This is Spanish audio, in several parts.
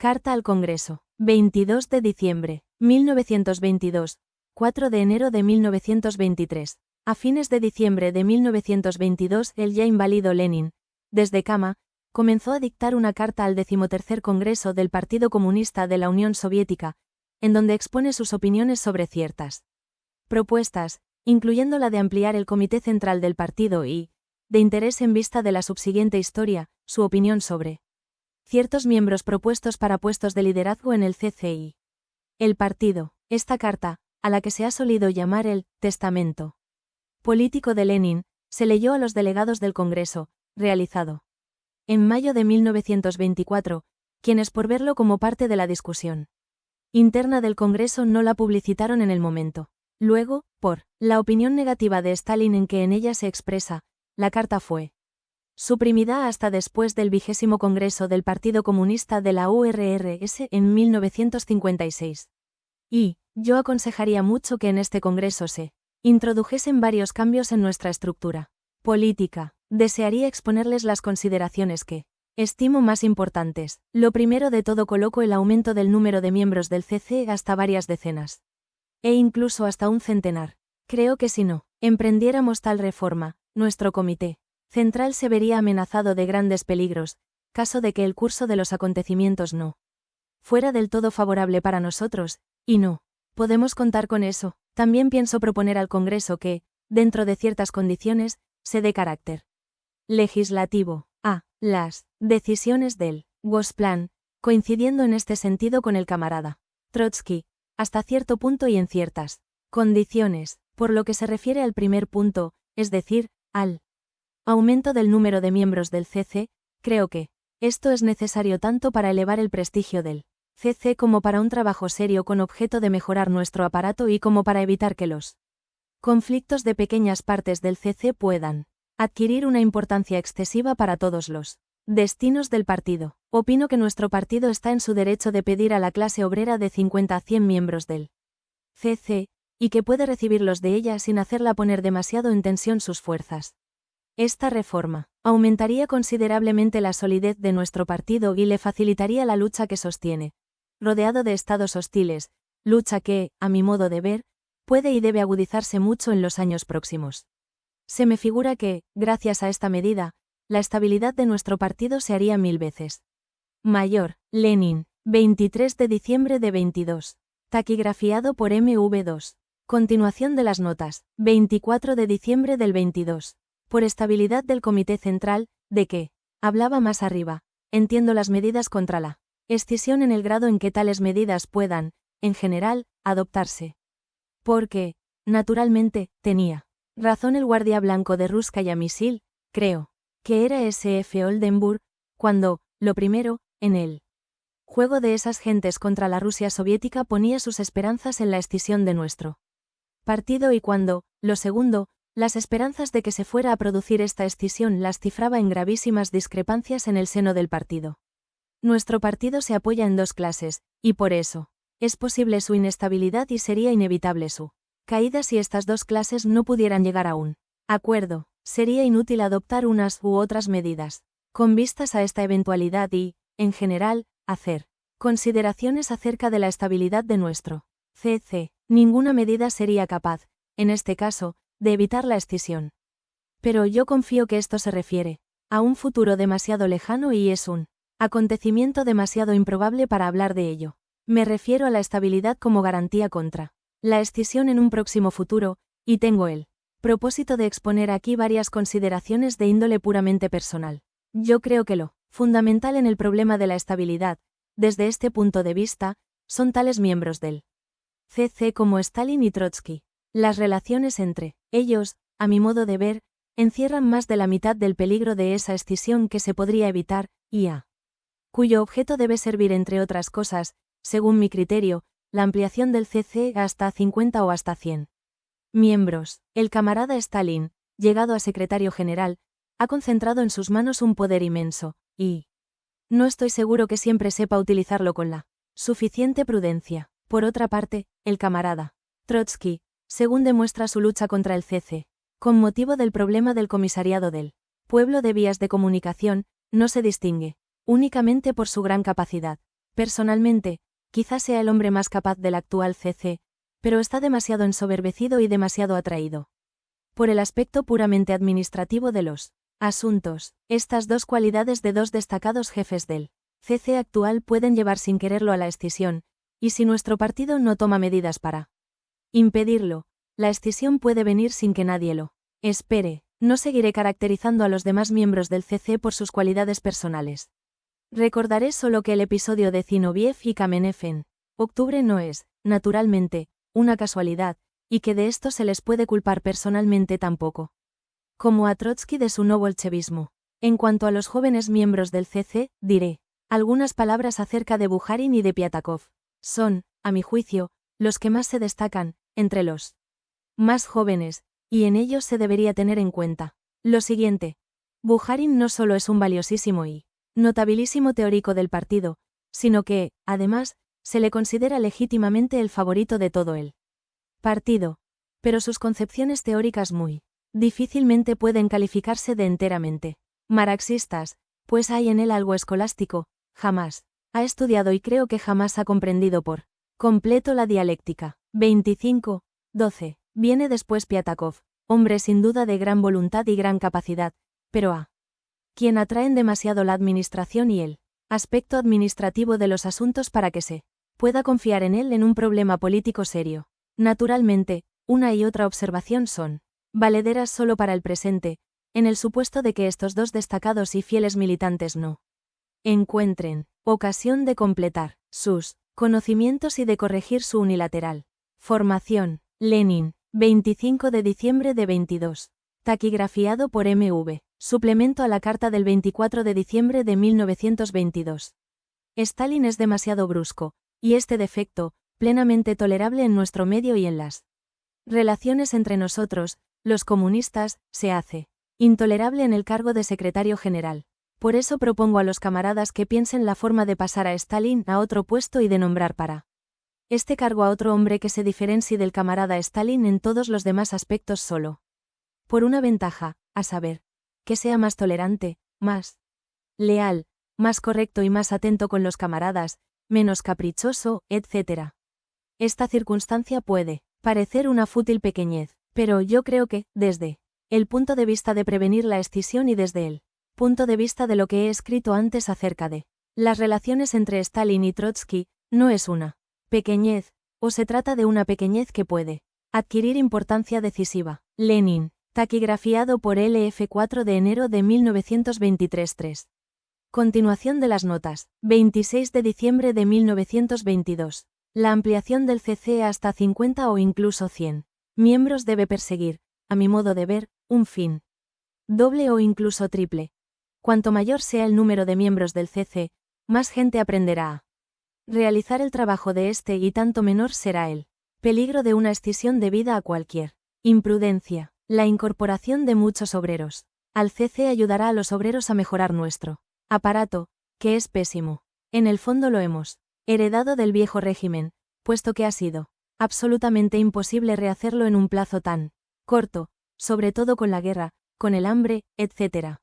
Carta al Congreso. 22 de diciembre, 1922. 4 de enero de 1923. A fines de diciembre de 1922, el ya inválido Lenin, desde cama, comenzó a dictar una carta al 13º Congreso del Partido Comunista de la Unión Soviética, en donde expone sus opiniones sobre ciertas propuestas, incluyendo la de ampliar el Comité Central del partido y, de interés en vista de la subsiguiente historia, su opinión sobre ciertos miembros propuestos para puestos de liderazgo en el CCI. El partido. Esta carta, a la que se ha solido llamar el testamento político de Lenin, se leyó a los delegados del Congreso, realizado en mayo de 1924, quienes por verlo como parte de la discusión interna del Congreso no la publicitaron en el momento. Luego, por la opinión negativa de Stalin en que en ella se expresa, la carta fue suprimida hasta después del 20º Congreso del Partido Comunista de la URSS en 1956. Y, yo aconsejaría mucho que en este Congreso se introdujesen varios cambios en nuestra estructura política. Desearía exponerles las consideraciones que estimo más importantes. Lo primero de todo, coloco el aumento del número de miembros del CC hasta varias decenas, e incluso hasta un centenar. Creo que si no emprendiéramos tal reforma, nuestro comité central se vería amenazado de grandes peligros, caso de que el curso de los acontecimientos no fuera del todo favorable para nosotros, y no podemos contar con eso. También pienso proponer al Congreso que, dentro de ciertas condiciones, se dé carácter legislativo a las decisiones del Gosplan, coincidiendo en este sentido con el camarada Trotsky, hasta cierto punto y en ciertas condiciones. Por lo que se refiere al primer punto, es decir, al aumento del número de miembros del CC, creo que esto es necesario tanto para elevar el prestigio del CC como para un trabajo serio con objeto de mejorar nuestro aparato y como para evitar que los conflictos de pequeñas partes del CC puedan adquirir una importancia excesiva para todos los destinos del partido. Opino que nuestro partido está en su derecho de pedir a la clase obrera de 50 a 100 miembros del CC, y que puede recibirlos de ella sin hacerla poner demasiado en tensión sus fuerzas. Esta reforma aumentaría considerablemente la solidez de nuestro partido y le facilitaría la lucha que sostiene, rodeado de estados hostiles, lucha que, a mi modo de ver, puede y debe agudizarse mucho en los años próximos. Se me figura que, gracias a esta medida, la estabilidad de nuestro partido se haría 1000 veces mayor. Lenin, 23 de diciembre de 22. Taquigrafiado por MV2. Continuación de las notas, 24 de diciembre del 22. Por estabilidad del Comité Central, de que hablaba más arriba. Entiendo las medidas contra la escisión en el grado en que tales medidas puedan, en general, adoptarse. Porque, naturalmente, tenía razón el guardia blanco de Ruskaya Misil, creo que era S.F. Oldenburg, cuando, lo primero, en el juego de esas gentes contra la Rusia soviética ponía sus esperanzas en la escisión de nuestro partido y cuando, lo segundo, las esperanzas de que se fuera a producir esta escisión las cifraba en gravísimas discrepancias en el seno del partido. Nuestro partido se apoya en dos clases, y por eso, es posible su inestabilidad y sería inevitable su caída si estas dos clases no pudieran llegar a un acuerdo. Sería inútil adoptar unas u otras medidas con vistas a esta eventualidad y, en general, hacer consideraciones acerca de la estabilidad de nuestro CC. Ninguna medida sería capaz, en este caso, de evitar la escisión. Pero yo confío que esto se refiere a un futuro demasiado lejano y es un acontecimiento demasiado improbable para hablar de ello. Me refiero a la estabilidad como garantía contra la escisión en un próximo futuro, y tengo el propósito de exponer aquí varias consideraciones de índole puramente personal. Yo creo que lo fundamental en el problema de la estabilidad, desde este punto de vista, son tales miembros del CC como Stalin y Trotsky. Las relaciones entre ellos, a mi modo de ver, encierran más de la mitad del peligro de esa escisión que se podría evitar, y a cuyo objeto debe servir entre otras cosas, según mi criterio, la ampliación del CC hasta 50 o hasta 100 miembros. El camarada Stalin, llegado a secretario general, ha concentrado en sus manos un poder inmenso, y no estoy seguro que siempre sepa utilizarlo con la suficiente prudencia. Por otra parte, el camarada Trotsky, según demuestra su lucha contra el CC, con motivo del problema del comisariado del pueblo de vías de comunicación, no se distingue únicamente por su gran capacidad Personalmente, quizás sea el hombre más capaz del actual CC, pero está demasiado ensoberbecido y demasiado atraído por el aspecto puramente administrativo de los asuntos. Estas dos cualidades de dos destacados jefes del CC actual pueden llevar sin quererlo a la escisión, y si nuestro partido no toma medidas para impedirlo, la escisión puede venir sin que nadie lo espere. No seguiré caracterizando a los demás miembros del CC por sus cualidades personales. Recordaré solo que el episodio de Zinoviev y Kamenev en octubre no es, naturalmente, una casualidad, y que de esto se les puede culpar personalmente tampoco. Como a Trotsky de su no bolchevismo. En cuanto a los jóvenes miembros del CC, diré algunas palabras acerca de Bukharin y de Piatakov. Son, a mi juicio, los que más se destacan, entre los más jóvenes, y en ellos se debería tener en cuenta lo siguiente. Bukharin no solo es un valiosísimo y notabilísimo teórico del partido, sino que, además, se le considera legítimamente el favorito de todo el partido. Pero sus concepciones teóricas muy difícilmente pueden calificarse de enteramente marxistas, pues hay en él algo escolástico. Jamás ha estudiado y creo que jamás ha comprendido por completo la dialéctica. 25.12. Viene después Piatakov, hombre sin duda de gran voluntad y gran capacidad, pero a quien atraen demasiado la administración y el aspecto administrativo de los asuntos para que se pueda confiar en él en un problema político serio. Naturalmente, una y otra observación son valederas solo para el presente, en el supuesto de que estos dos destacados y fieles militantes no encuentren ocasión de completar sus conocimientos y de corregir su unilateral formación. Lenin, 25 de diciembre de 22. Taquigrafiado por M.V. Suplemento a la carta del 24 de diciembre de 1922. Stalin es demasiado brusco, y este defecto, plenamente tolerable en nuestro medio y en las relaciones entre nosotros, los comunistas, se hace intolerable en el cargo de secretario general. Por eso propongo a los camaradas que piensen la forma de pasar a Stalin a otro puesto y de nombrar para este cargo a otro hombre que se diferencie del camarada Stalin en todos los demás aspectos solo por una ventaja, a saber, que sea más tolerante, más leal, más correcto y más atento con los camaradas, menos caprichoso, etc. Esta circunstancia puede parecer una fútil pequeñez, pero yo creo que, desde el punto de vista de prevenir la escisión y desde el punto de vista de lo que he escrito antes acerca de las relaciones entre Stalin y Trotsky, no es una pequeñez, o se trata de una pequeñez que puede adquirir importancia decisiva. Lenin, taquigrafiado por LF 4 de enero de 1923-3. Continuación de las notas. 26 de diciembre de 1922. La ampliación del CC hasta 50 o incluso 100 miembros debe perseguir, a mi modo de ver, un fin doble o incluso triple. Cuanto mayor sea el número de miembros del CC, más gente aprenderá a realizar el trabajo de este y tanto menor será el peligro de una escisión debida a cualquier imprudencia. La incorporación de muchos obreros al CC ayudará a los obreros a mejorar nuestro aparato, que es pésimo. En el fondo lo hemos heredado del viejo régimen, puesto que ha sido absolutamente imposible rehacerlo en un plazo tan corto, sobre todo con la guerra, con el hambre, etc.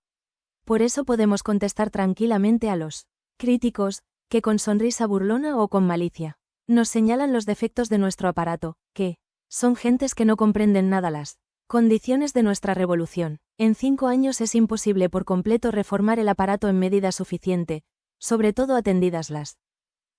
Por eso podemos contestar tranquilamente a los críticos, que con sonrisa burlona o con malicia nos señalan los defectos de nuestro aparato, que son gentes que no comprenden nada las condiciones de nuestra revolución. En 5 años es imposible por completo reformar el aparato en medida suficiente, sobre todo atendidas las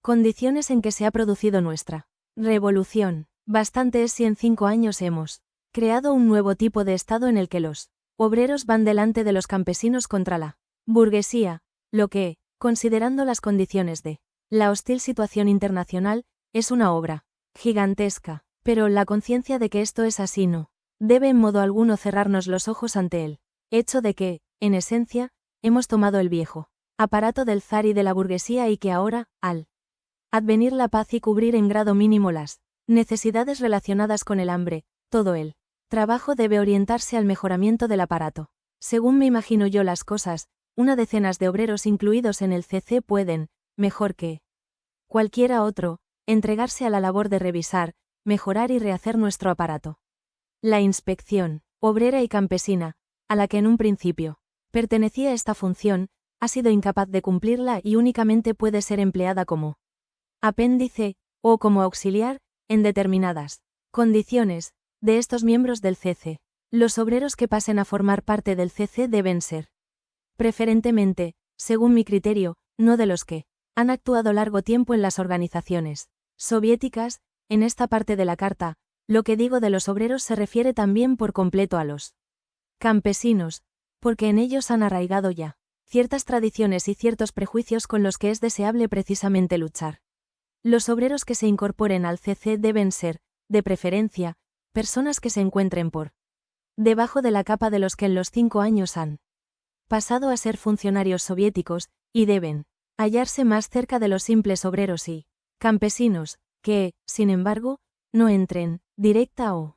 condiciones en que se ha producido nuestra revolución. Bastante es si en 5 años hemos creado un nuevo tipo de Estado en el que los obreros van delante de los campesinos contra la burguesía, lo que, considerando las condiciones de la hostil situación internacional, es una obra gigantesca, pero la conciencia de que esto es así no debe en modo alguno cerrarnos los ojos ante el hecho de que, en esencia, hemos tomado el viejo aparato del zar y de la burguesía y que ahora, al advenir la paz y cubrir en grado mínimo las necesidades relacionadas con el hambre, todo el trabajo debe orientarse al mejoramiento del aparato. Según me imagino yo las cosas, una decena de obreros incluidos en el CC pueden, mejor que cualquiera otro, entregarse a la labor de revisar, mejorar y rehacer nuestro aparato. La inspección obrera y campesina, a la que en un principio pertenecía esta función, ha sido incapaz de cumplirla y únicamente puede ser empleada como apéndice, o como auxiliar, en determinadas condiciones, de estos miembros del CC. Los obreros que pasen a formar parte del CC deben ser, preferentemente, según mi criterio, no de los que han actuado largo tiempo en las organizaciones soviéticas. En esta parte de la carta, lo que digo de los obreros se refiere también por completo a los campesinos, porque en ellos han arraigado ya ciertas tradiciones y ciertos prejuicios con los que es deseable precisamente luchar. Los obreros que se incorporen al CC deben ser, de preferencia, personas que se encuentren por debajo de la capa de los que en los 5 años han pasado a ser funcionarios soviéticos, y deben hallarse más cerca de los simples obreros y campesinos, que, sin embargo, no entren, directa o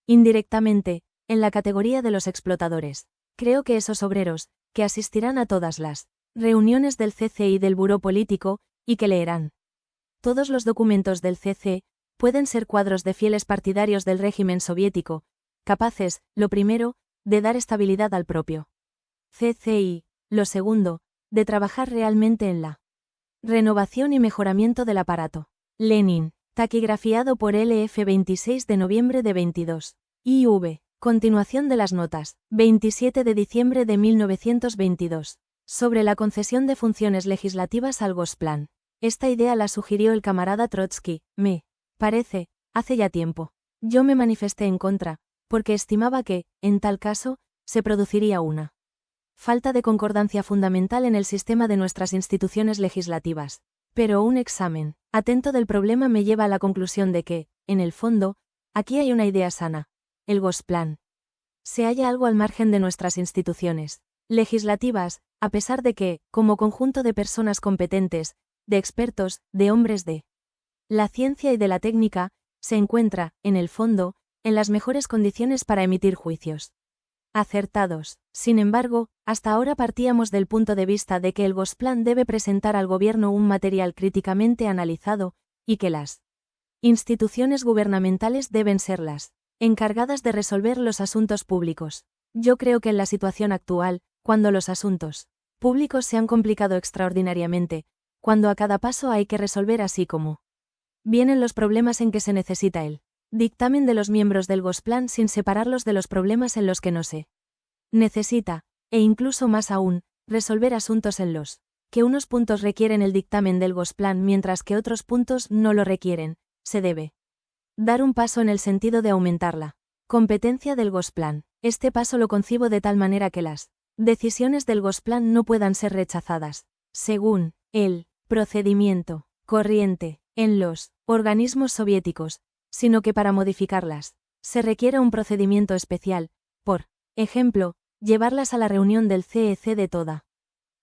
indirectamente, en la categoría de los explotadores. Creo que esos obreros, que asistirán a todas las reuniones del CC y del Buró Político, y que leerán todos los documentos del CC, pueden ser cuadros de fieles partidarios del régimen soviético, capaces, lo primero, de dar estabilidad al propio CC y, lo segundo, de trabajar realmente en la renovación y mejoramiento del aparato. Lenin, taquigrafiado por LF 26 de noviembre de 22. IV. Continuación de las notas. 27 de diciembre de 1922. Sobre la concesión de funciones legislativas al Gosplan. Esta idea la sugirió el camarada Trotsky, me parece, hace ya tiempo. Yo me manifesté en contra, porque estimaba que, en tal caso, se produciría una falta de concordancia fundamental en el sistema de nuestras instituciones legislativas. Pero un examen atento del problema me lleva a la conclusión de que, en el fondo, aquí hay una idea sana. El Gosplan se halla algo al margen de nuestras instituciones legislativas, a pesar de que, como conjunto de personas competentes, de expertos, de hombres de la ciencia y de la técnica, se encuentra, en el fondo, en las mejores condiciones para emitir juicios acertados. Sin embargo, hasta ahora partíamos del punto de vista de que el Gosplan debe presentar al gobierno un material críticamente analizado, y que las instituciones gubernamentales deben ser las encargadas de resolver los asuntos públicos. Yo creo que en la situación actual, cuando los asuntos públicos se han complicado extraordinariamente, cuando a cada paso hay que resolver así como vienen los problemas en que se necesita el dictamen de los miembros del Gosplan sin separarlos de los problemas en los que no se necesita, e incluso más aún, resolver asuntos en los que unos puntos requieren el dictamen del Gosplan mientras que otros puntos no lo requieren, se debe dar un paso en el sentido de aumentar la competencia del Gosplan. Este paso lo concibo de tal manera que las decisiones del Gosplan no puedan ser rechazadas, según el procedimiento corriente en los organismos soviéticos, sino que para modificarlas se requiere un procedimiento especial, por ejemplo, llevarlas a la reunión del CEC de toda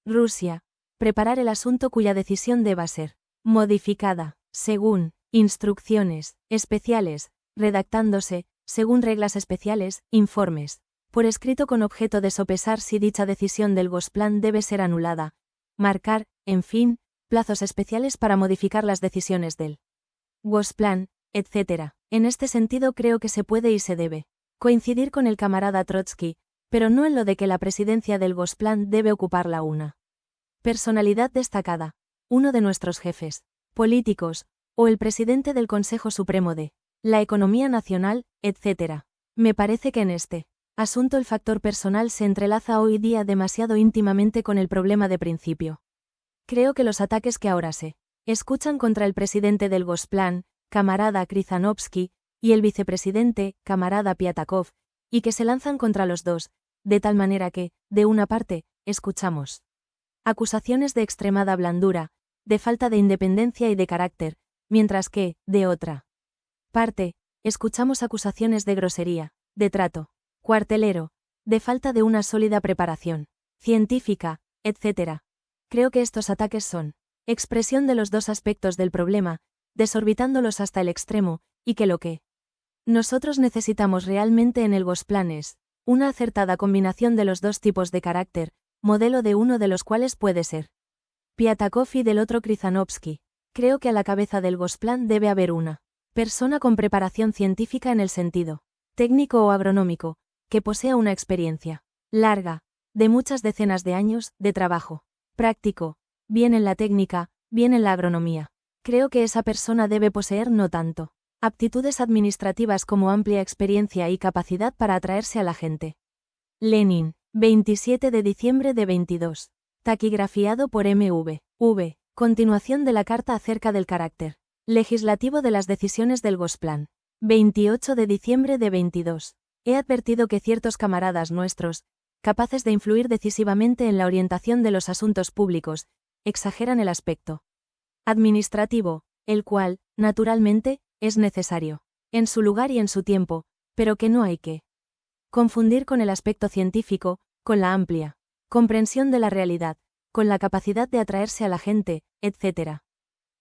Rusia, preparar el asunto cuya decisión deba ser modificada, según instrucciones especiales, redactándose, según reglas especiales, informes por escrito con objeto de sopesar si dicha decisión del Gosplan debe ser anulada, marcar, en fin, plazos especiales para modificar las decisiones del Gosplan, etc. En este sentido creo que se puede y se debe coincidir con el camarada Trotsky, pero no en lo de que la presidencia del Gosplan debe ocuparla una personalidad destacada, uno de nuestros jefes políticos, o el presidente del Consejo Supremo de la Economía Nacional, etc. Me parece que en este asunto el factor personal se entrelaza hoy día demasiado íntimamente con el problema de principio. Creo que los ataques que ahora se escuchan contra el presidente del Gosplan, camarada Krizanovsky, y el vicepresidente, camarada Piatakov, y que se lanzan contra los dos, de tal manera que, de una parte, escuchamos acusaciones de extremada blandura, de falta de independencia y de carácter, mientras que, de otra parte, escuchamos acusaciones de grosería, de trato cuartelero, de falta de una sólida preparación científica, etc. Creo que estos ataques son expresión de los dos aspectos del problema, desorbitándolos hasta el extremo, y que lo que nosotros necesitamos realmente en el Gosplan es una acertada combinación de los dos tipos de carácter, modelo de uno de los cuales puede ser Piatakov y del otro Krizanovsky. Creo que a la cabeza del Gosplan debe haber una persona con preparación científica en el sentido técnico o agronómico, que posea una experiencia larga, de muchas decenas de años, de trabajo práctico, bien en la técnica, bien en la agronomía. Creo que esa persona debe poseer no tanto aptitudes administrativas como amplia experiencia y capacidad para atraerse a la gente. Lenin, 27 de diciembre de 22. Taquigrafiado por M.V. Continuación de la carta acerca del carácter legislativo de las decisiones del Gosplan. 28 de diciembre de 22. He advertido que ciertos camaradas nuestros, capaces de influir decisivamente en la orientación de los asuntos públicos, exageran el aspecto administrativo, el cual, naturalmente, es necesario, en su lugar y en su tiempo, pero que no hay que confundir con el aspecto científico, con la amplia comprensión de la realidad, con la capacidad de atraerse a la gente, etc.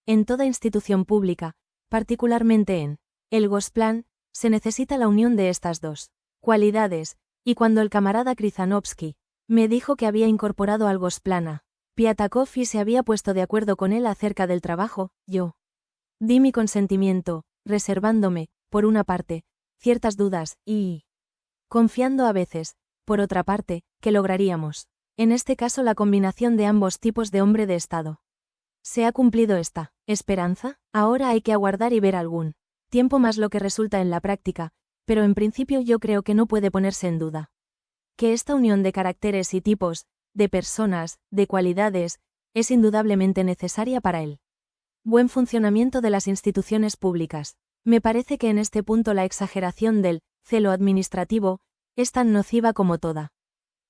En toda institución pública, particularmente en el Gosplan, se necesita la unión de estas dos cualidades, y cuando el camarada Krizanovsky me dijo que había incorporado al Gosplan a Piatakov y se había puesto de acuerdo con él acerca del trabajo, yo di mi consentimiento, reservándome, por una parte, ciertas dudas, y confiando a veces, por otra parte, que lograríamos, en este caso, la combinación de ambos tipos de hombre de Estado. ¿Se ha cumplido esta esperanza? Ahora hay que aguardar y ver algún tiempo más lo que resulta en la práctica, pero en principio yo creo que no puede ponerse en duda que esta unión de caracteres y tipos, de personas, de cualidades, es indudablemente necesaria para el buen funcionamiento de las instituciones públicas. Me parece que en este punto la exageración del celo administrativo es tan nociva como toda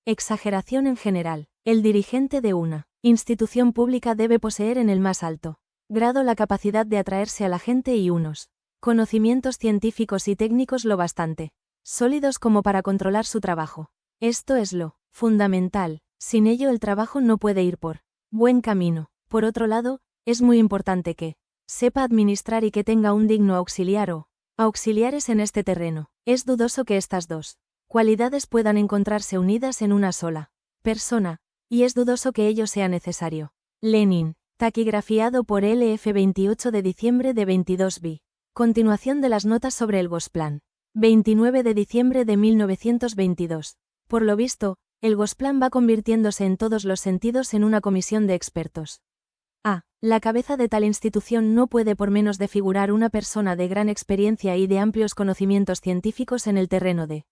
exageración en general. El dirigente de una institución pública debe poseer en el más alto grado la capacidad de atraerse a la gente y unos conocimientos científicos y técnicos lo bastante sólidos como para controlar su trabajo. Esto es lo fundamental. Sin ello el trabajo no puede ir por buen camino. Por otro lado, es muy importante que sepa administrar y que tenga un digno auxiliar o auxiliares en este terreno. Es dudoso que estas dos cualidades puedan encontrarse unidas en una sola persona, y es dudoso que ello sea necesario. Lenin, taquigrafiado por LF 28 de diciembre de 22 b. Continuación de las notas sobre el Gosplan. 29 de diciembre de 1922. Por lo visto, el Gosplan va convirtiéndose en todos los sentidos en una comisión de expertos. La cabeza de tal institución no puede por menos de figurar una persona de gran experiencia y de amplios conocimientos científicos en el terreno de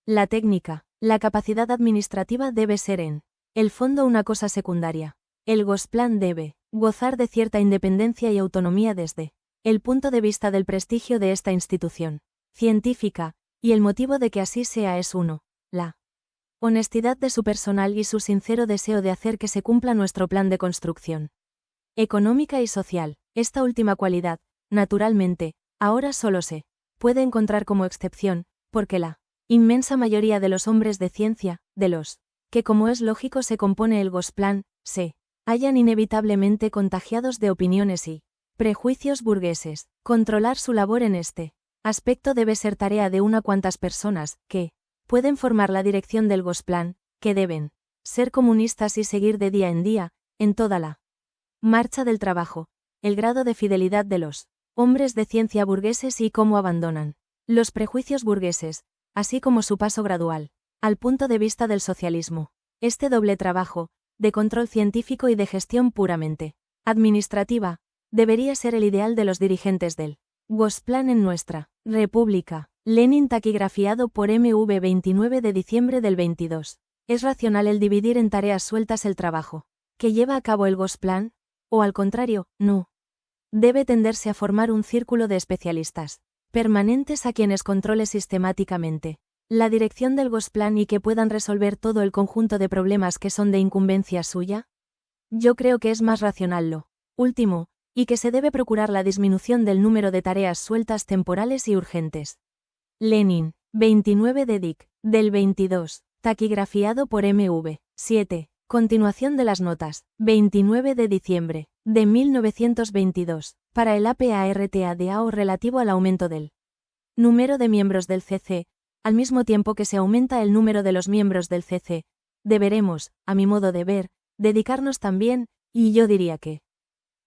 la técnica. La capacidad administrativa debe ser en el fondo una cosa secundaria. El Gosplan debe gozar de cierta independencia y autonomía desde el punto de vista del prestigio de esta institución científica, y el motivo de que así sea es la honestidad de su personal y su sincero deseo de hacer que se cumpla nuestro plan de construcción económica y social. Esta última cualidad, naturalmente, ahora solo se puede encontrar como excepción, porque la inmensa mayoría de los hombres de ciencia, de los que como es lógico se compone el Gosplan, se hallan inevitablemente contagiados de opiniones y prejuicios burgueses. Controlar su labor en este aspecto debe ser tarea de una cuantas personas, que pueden formar la dirección del Gosplan, que deben ser comunistas y seguir de día en día, en toda la marcha del trabajo, el grado de fidelidad de los hombres de ciencia burgueses y cómo abandonan los prejuicios burgueses, así como su paso gradual al punto de vista del socialismo. Este doble trabajo, de control científico y de gestión puramente administrativa, debería ser el ideal de los dirigentes del Gosplan en nuestra República. Lenin, taquigrafiado por M.V. 29 de diciembre del 22. ¿Es racional el dividir en tareas sueltas el trabajo que lleva a cabo el Gosplan? O al contrario, no. Debe tenderse a formar un círculo de especialistas permanentes a quienes controle sistemáticamente la dirección del Gosplan y que puedan resolver todo el conjunto de problemas que son de incumbencia suya. Yo creo que es más racional lo último, y que se debe procurar la disminución del número de tareas sueltas temporales y urgentes. Lenin, 29 de Dic. del 22. Taquigrafiado por M.V. 7. Continuación de las notas. 29 de diciembre de 1922. Para el APARTADAO relativo al aumento del número de miembros del CC, al mismo tiempo que se aumenta el número de los miembros del CC, deberemos, a mi modo de ver, dedicarnos también, y yo diría que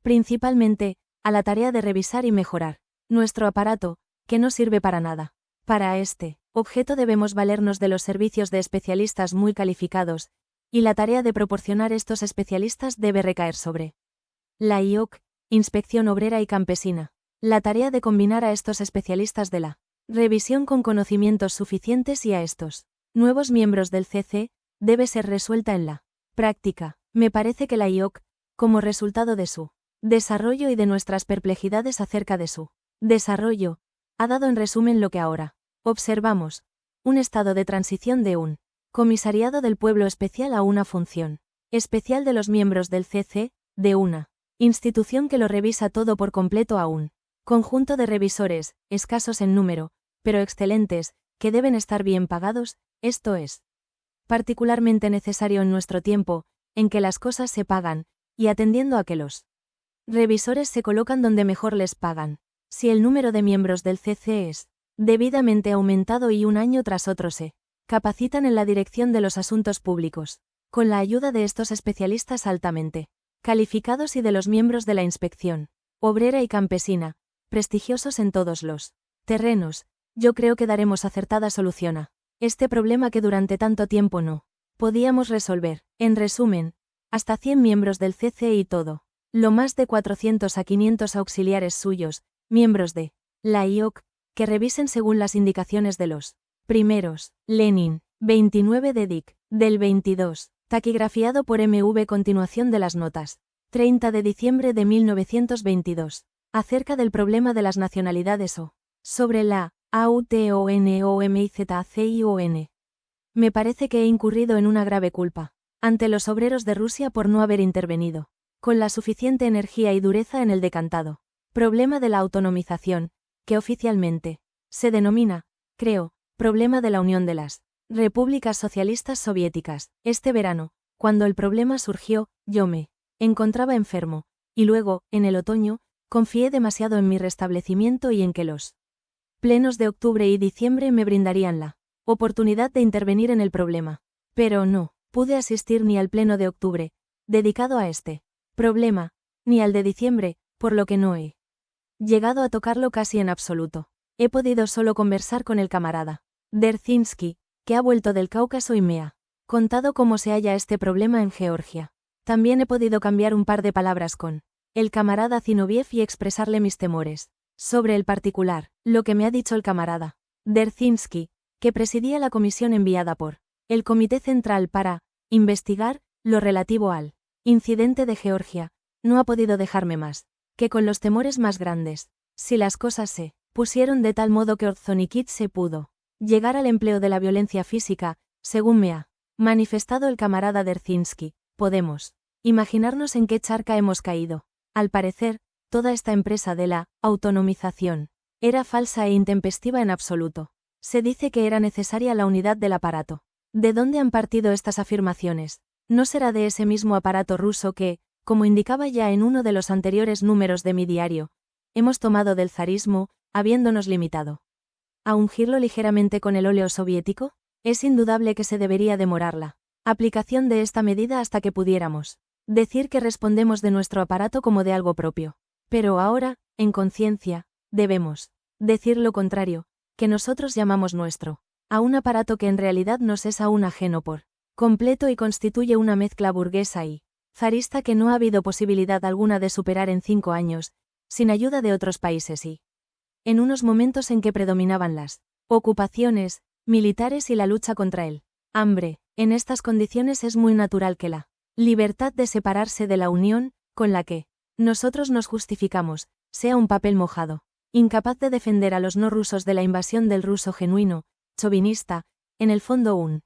principalmente, a la tarea de revisar y mejorar nuestro aparato, que no sirve para nada. Para este objeto debemos valernos de los servicios de especialistas muy calificados, y la tarea de proporcionar estos especialistas debe recaer sobre la IOC, Inspección Obrera y Campesina. La tarea de combinar a estos especialistas de la revisión con conocimientos suficientes y a estos nuevos miembros del CC, debe ser resuelta en la práctica. Me parece que la IOC, como resultado de su desarrollo y de nuestras perplejidades acerca de su desarrollo, ha dado en resumen lo que ahora observamos, un estado de transición de un comisariado del pueblo especial a una función especial de los miembros del CC, de una institución que lo revisa todo por completo a un conjunto de revisores, escasos en número, pero excelentes, que deben estar bien pagados. Esto es particularmente necesario en nuestro tiempo, en que las cosas se pagan, y atendiendo a que los revisores se colocan donde mejor les pagan. Si el número de miembros del CC es debidamente aumentado y un año tras otro se capacitan en la dirección de los asuntos públicos, con la ayuda de estos especialistas altamente calificados y de los miembros de la inspección obrera y campesina, prestigiosos en todos los terrenos, yo creo que daremos acertada solución a este problema que durante tanto tiempo no podíamos resolver. En resumen, hasta 100 miembros del CC y todo lo más de 400 a 500 auxiliares suyos, miembros de la IOC, que revisen según las indicaciones de los primeros. Lenin, 29 de Dic. Del 22. Taquigrafiado por MV. Continuación de las notas. 30 de diciembre de 1922. Acerca del problema de las nacionalidades o sobre la AUTONOMIZACION. Me parece que he incurrido en una grave culpa ante los obreros de Rusia por no haber intervenido con la suficiente energía y dureza en el decantado problema de la autonomización, que oficialmente se denomina, creo, problema de la Unión de las Repúblicas Socialistas Soviéticas. Este verano, cuando el problema surgió, yo me encontraba enfermo, y luego, en el otoño, confié demasiado en mi restablecimiento y en que los plenos de octubre y diciembre me brindarían la oportunidad de intervenir en el problema. Pero no pude asistir ni al pleno de octubre, dedicado a este problema, ni al de diciembre, por lo que no he llegado a tocarlo casi en absoluto. He podido solo conversar con el camarada Dzerzhinsky, que ha vuelto del Cáucaso y me ha contado cómo se halla este problema en Georgia. También he podido cambiar un par de palabras con el camarada Zinoviev y expresarle mis temores sobre el particular. Lo que me ha dicho el camarada Dzerzhinsky, que presidía la comisión enviada por el Comité Central para investigar lo relativo al incidente de Georgia, no ha podido dejarme más que con los temores más grandes. Si las cosas se pusieron de tal modo que Ordzhonikidze se pudo llegar al empleo de la violencia física, según me ha manifestado el camarada Dzerzhinsky, podemos imaginarnos en qué charca hemos caído. Al parecer, toda esta empresa de la autonomización era falsa e intempestiva en absoluto. Se dice que era necesaria la unidad del aparato. ¿De dónde han partido estas afirmaciones? ¿No será de ese mismo aparato ruso que, como indicaba ya en uno de los anteriores números de mi diario, hemos tomado del zarismo, habiéndonos limitado a ungirlo ligeramente con el óleo soviético? Es indudable que se debería demorar la aplicación de esta medida hasta que pudiéramos decir que respondemos de nuestro aparato como de algo propio. Pero ahora, en conciencia, debemos decir lo contrario, que nosotros llamamos nuestro, a un aparato que en realidad nos es aún ajeno por completo y constituye una mezcla burguesa y zarista que no ha habido posibilidad alguna de superar en 5 años, sin ayuda de otros países y en unos momentos en que predominaban las ocupaciones militares y la lucha contra el hambre. En estas condiciones es muy natural que la libertad de separarse de la unión, con la que nosotros nos justificamos, sea un papel mojado, incapaz de defender a los no rusos de la invasión del ruso genuino, chauvinista, en el fondo un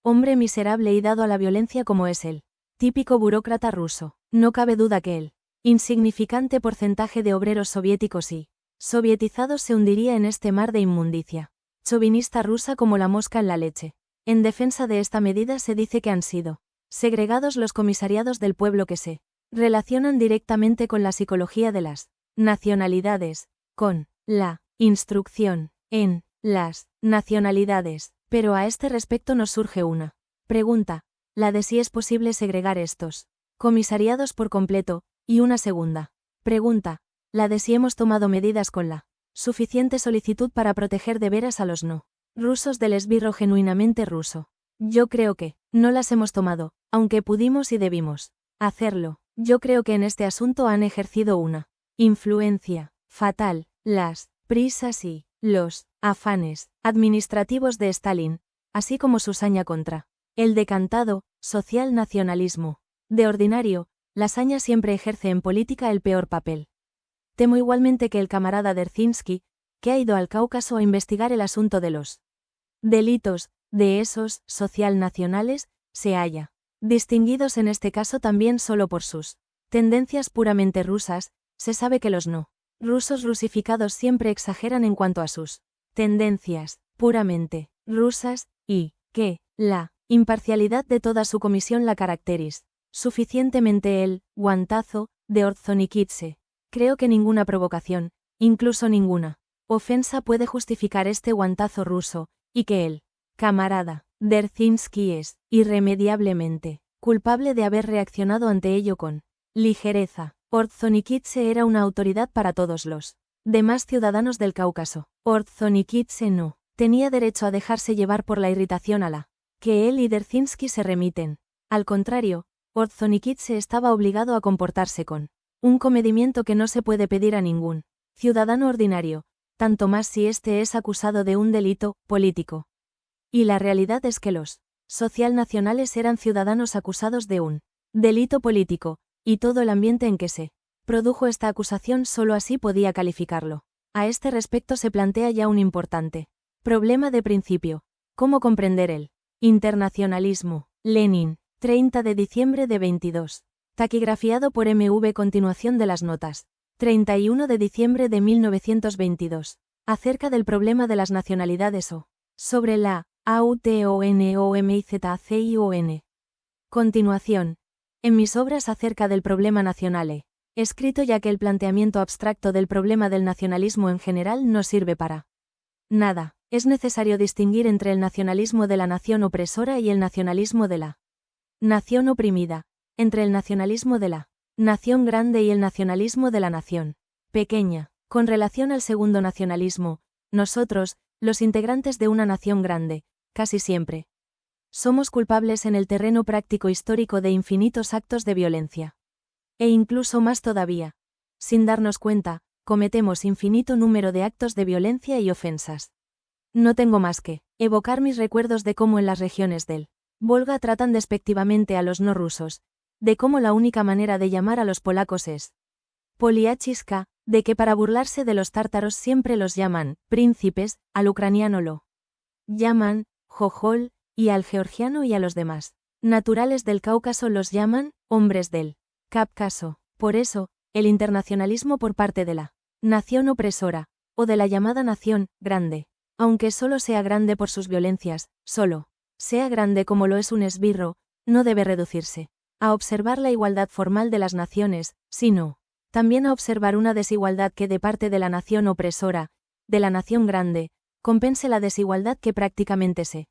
hombre miserable y dado a la violencia como es él. Típico burócrata ruso. No cabe duda que el insignificante porcentaje de obreros soviéticos y sovietizados se hundiría en este mar de inmundicia chauvinista rusa como la mosca en la leche. En defensa de esta medida se dice que han sido segregados los comisariados del pueblo que se relacionan directamente con la psicología de las nacionalidades, con la instrucción en las nacionalidades. Pero a este respecto nos surge una pregunta, la de si es posible segregar estos comisariados por completo, y una segunda pregunta, la de si hemos tomado medidas con la suficiente solicitud para proteger de veras a los no rusos del esbirro genuinamente ruso. Yo creo que no las hemos tomado, aunque pudimos y debimos hacerlo. Yo creo que en este asunto han ejercido una influencia fatal las prisas y los afanes administrativos de Stalin, así como su saña contra el decantado social nacionalismo. De ordinario, la saña siempre ejerce en política el peor papel. Temo igualmente que el camarada Dzerzhinsky, que ha ido al Cáucaso a investigar el asunto de los delitos de esos social nacionales, se haya distinguidos en este caso también solo por sus tendencias puramente rusas. Se sabe que los no rusos rusificados siempre exageran en cuanto a sus tendencias puramente rusas, y que la imparcialidad de toda su comisión la caracteriza suficientemente el guantazo de Ordzhonikidze. Creo que ninguna provocación, incluso ninguna ofensa puede justificar este guantazo ruso, y que el camarada Dzerzhinsky es irremediablemente culpable de haber reaccionado ante ello con ligereza. Ordzhonikidze era una autoridad para todos los demás ciudadanos del Cáucaso. Ordzhonikidze no tenía derecho a dejarse llevar por la irritación a la que él y Dzerzhinsky se remiten. Al contrario, Ordzhonikidze estaba obligado a comportarse con un comedimiento que no se puede pedir a ningún ciudadano ordinario, tanto más si éste es acusado de un delito político. Y la realidad es que los socialnacionales eran ciudadanos acusados de un delito político, y todo el ambiente en que se produjo esta acusación solo así podía calificarlo. A este respecto se plantea ya un importante problema de principio: ¿cómo comprender el internacionalismo? Lenin, 30 de diciembre de 22. Taquigrafiado por M.V. Continuación de las notas. 31 de diciembre de 1922. Acerca del problema de las nacionalidades o sobre la AUTONOMIZACION. Continuación. En mis obras acerca del problema nacional he escrito ya que el planteamiento abstracto del problema del nacionalismo en general no sirve para nada. Es necesario distinguir entre el nacionalismo de la nación opresora y el nacionalismo de la nación oprimida, entre el nacionalismo de la nación grande y el nacionalismo de la nación pequeña. Con relación al segundo nacionalismo, nosotros, los integrantes de una nación grande, casi siempre somos culpables en el terreno práctico histórico de infinitos actos de violencia. E incluso más todavía. Sin darnos cuenta, cometemos infinito número de actos de violencia y ofensas. No tengo más que evocar mis recuerdos de cómo en las regiones del Volga tratan despectivamente a los no rusos, de cómo la única manera de llamar a los polacos es poliachiska, de que para burlarse de los tártaros siempre los llaman príncipes, al ucraniano lo llaman jojol, y al georgiano y a los demás naturales del Cáucaso los llaman hombres del Cáucaso. Por eso, el internacionalismo por parte de la nación opresora, o de la llamada nación grande, aunque solo sea grande por sus violencias, solo sea grande como lo es un esbirro, no debe reducirse a observar la igualdad formal de las naciones, sino también a observar una desigualdad que de parte de la nación opresora, de la nación grande, compense la desigualdad que prácticamente se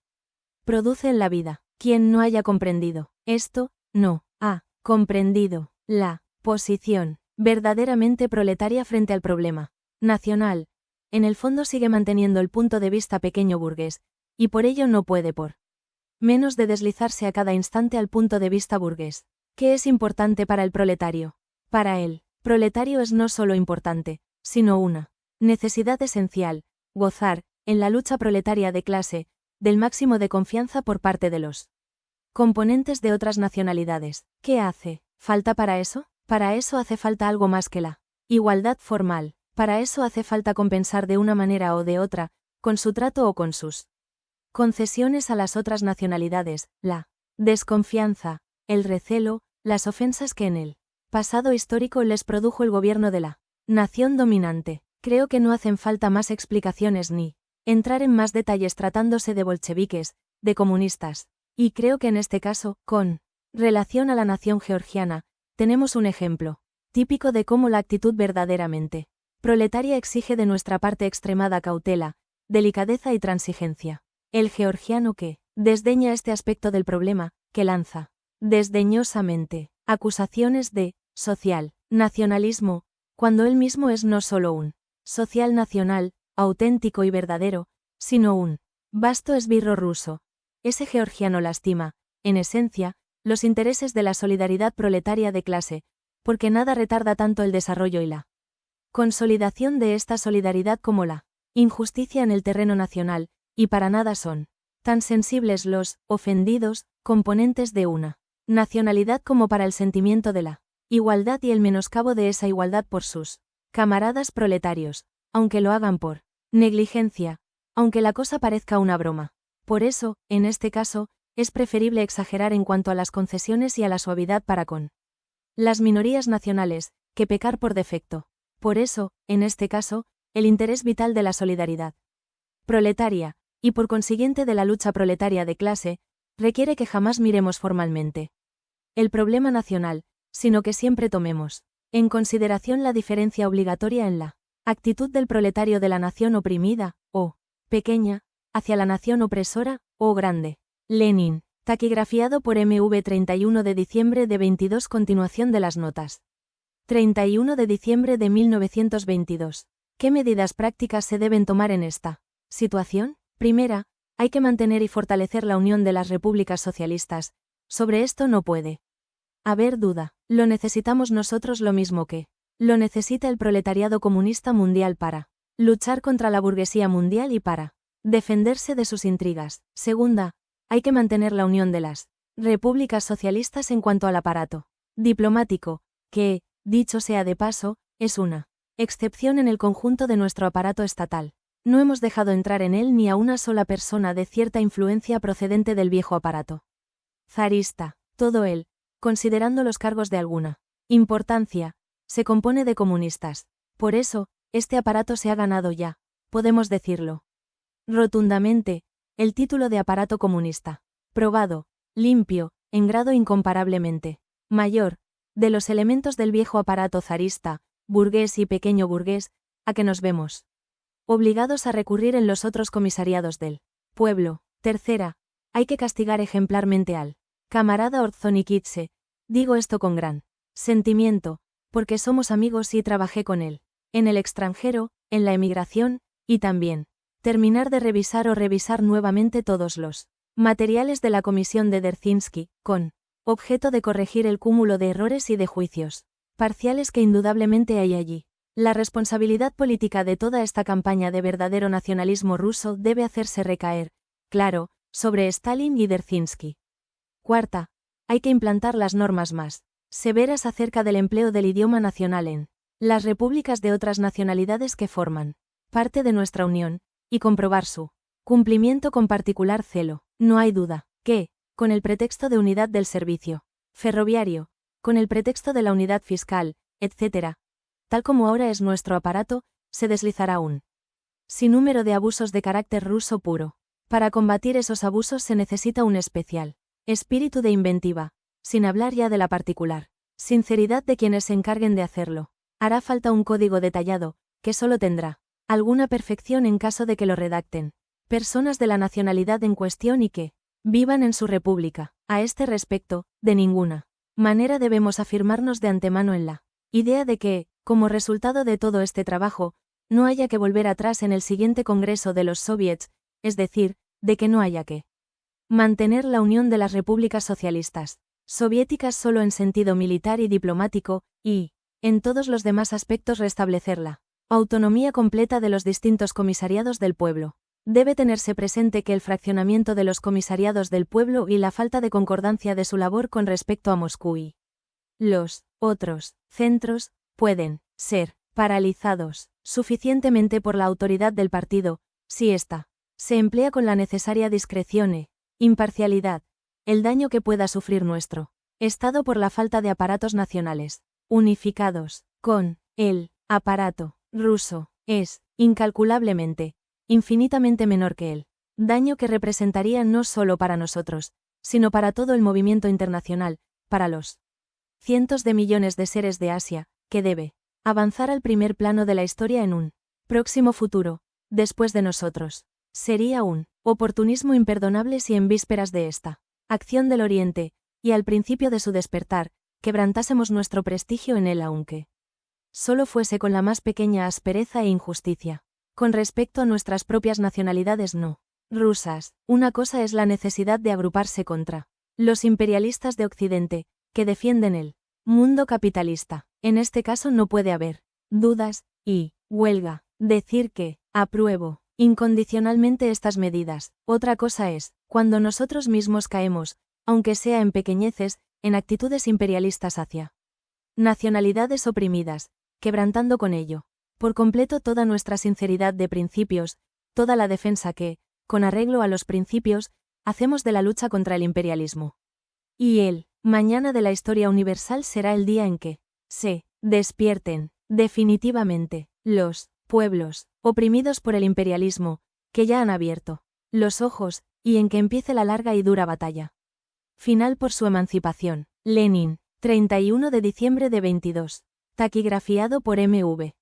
produce en la vida. Quien no haya comprendido esto, no ha comprendido la posición verdaderamente proletaria frente al problema nacional. En el fondo sigue manteniendo el punto de vista pequeño burgués, y por ello no puede por menos de deslizarse a cada instante al punto de vista burgués. ¿Qué es importante para el proletario? Para él, proletario es no solo importante, sino una necesidad esencial: gozar, en la lucha proletaria de clase, del máximo de confianza por parte de los componentes de otras nacionalidades. ¿Qué hace falta para eso? Para eso hace falta algo más que la igualdad formal. Para eso hace falta compensar de una manera o de otra, con su trato o con sus concesiones a las otras nacionalidades, la desconfianza, el recelo, las ofensas que en el pasado histórico les produjo el gobierno de la nación dominante. Creo que no hacen falta más explicaciones ni entrar en más detalles tratándose de bolcheviques, de comunistas. Y creo que en este caso, con relación a la nación georgiana, tenemos un ejemplo típico de cómo la actitud verdaderamente proletaria exige de nuestra parte extremada cautela, delicadeza y transigencia. El georgiano que desdeña este aspecto del problema, que lanza desdeñosamente acusaciones de social nacionalismo, cuando él mismo es no solo un social nacional, auténtico y verdadero, sino un vasto esbirro ruso. Ese georgiano lastima, en esencia, los intereses de la solidaridad proletaria de clase, porque nada retarda tanto el desarrollo y la consolidación de esta solidaridad como la injusticia en el terreno nacional, y para nada son tan sensibles los ofendidos componentes de una nacionalidad como para el sentimiento de la igualdad y el menoscabo de esa igualdad por sus camaradas proletarios, aunque lo hagan por negligencia, aunque la cosa parezca una broma. Por eso, en este caso, es preferible exagerar en cuanto a las concesiones y a la suavidad para con las minorías nacionales, que pecar por defecto. Por eso, en este caso, el interés vital de la solidaridad proletaria, y por consiguiente de la lucha proletaria de clase, requiere que jamás miremos formalmente el problema nacional, sino que siempre tomemos en consideración la diferencia obligatoria en la actitud del proletario de la nación oprimida, o pequeña, hacia la nación opresora, o grande. Lenin, taquigrafiado por MV 31 de diciembre de 22. Continuación de las notas. 31 de diciembre de 1922. ¿Qué medidas prácticas se deben tomar en esta situación? Primera, hay que mantener y fortalecer la unión de las repúblicas socialistas. Sobre esto no puede haber duda. Lo necesitamos nosotros lo mismo que lo necesita el proletariado comunista mundial para luchar contra la burguesía mundial y para defenderse de sus intrigas. Segunda, hay que mantener la unión de las repúblicas socialistas en cuanto al aparato diplomático, que, dicho sea de paso, es una excepción en el conjunto de nuestro aparato estatal. No hemos dejado entrar en él ni a una sola persona de cierta influencia procedente del viejo aparato zarista. Todo él, considerando los cargos de alguna importancia, se compone de comunistas. Por eso, este aparato se ha ganado ya, podemos decirlo rotundamente, el título de aparato comunista. Probado, limpio, en grado incomparablemente mayor, de los elementos del viejo aparato zarista, burgués y pequeño burgués, a que nos vemos obligados a recurrir en los otros comisariados del pueblo. Tercera, hay que castigar ejemplarmente al camarada Ordzhonikidze, digo esto con gran sentimiento, porque somos amigos y trabajé con él en el extranjero, en la emigración, y también terminar de revisar nuevamente todos los materiales de la comisión de Dzerzhinsky, con objeto de corregir el cúmulo de errores y de juicios parciales que indudablemente hay allí. La responsabilidad política de toda esta campaña de verdadero nacionalismo ruso debe hacerse recaer, claro, sobre Stalin y Dzerzhinsky. Cuarta, hay que implantar las normas más severas acerca del empleo del idioma nacional en las repúblicas de otras nacionalidades que forman parte de nuestra Unión, y comprobar su cumplimiento con particular celo. No hay duda que, con el pretexto de unidad del servicio ferroviario, con el pretexto de la unidad fiscal, etc., tal como ahora es nuestro aparato, se deslizará un sinnúmero de abusos de carácter ruso puro. Para combatir esos abusos se necesita un especial espíritu de inventiva, sin hablar ya de la particular sinceridad de quienes se encarguen de hacerlo. Hará falta un código detallado, que solo tendrá alguna perfección en caso de que lo redacten personas de la nacionalidad en cuestión y que vivan en su república. A este respecto, de ninguna manera debemos afirmarnos de antemano en la idea de que, como resultado de todo este trabajo, no haya que volver atrás en el siguiente Congreso de los Soviets, es decir, de que no haya que mantener la unión de las repúblicas socialistas soviéticas solo en sentido militar y diplomático, y, en todos los demás aspectos restablecer la autonomía completa de los distintos comisariados del pueblo. Debe tenerse presente que el fraccionamiento de los comisariados del pueblo y la falta de concordancia de su labor con respecto a Moscú y los otros centros pueden ser paralizados suficientemente por la autoridad del partido, si ésta se emplea con la necesaria discreción e imparcialidad. El daño que pueda sufrir nuestro Estado por la falta de aparatos nacionales unificados con el aparato ruso es, incalculablemente, infinitamente menor que el daño que representaría no solo para nosotros, sino para todo el movimiento internacional, para los cientos de millones de seres de Asia, que debe avanzar al primer plano de la historia en un próximo futuro, después de nosotros. Sería un oportunismo imperdonable si en vísperas de esta acción del Oriente, y al principio de su despertar, quebrantásemos nuestro prestigio en él aunque solo fuese con la más pequeña aspereza e injusticia. Con respecto a nuestras propias nacionalidades no rusas, una cosa es la necesidad de agruparse contra Los imperialistas de Occidente, que defienden el mundo capitalista. En este caso no puede haber dudas, y huelga. Decir que apruebo incondicionalmente estas medidas. Otra cosa es, cuando nosotros mismos caemos, aunque sea en pequeñeces, en actitudes imperialistas hacia nacionalidades oprimidas, quebrantando con ello por completo toda nuestra sinceridad de principios, toda la defensa que, con arreglo a los principios, hacemos de la lucha contra el imperialismo. Y el mañana de la historia universal será el día en que se despierten, definitivamente, los pueblos oprimidos por el imperialismo, que ya han abierto los ojos, y en que empiece la larga y dura batalla final por su emancipación. Lenin, 31 de diciembre de 22. Taquigrafiado por M.V.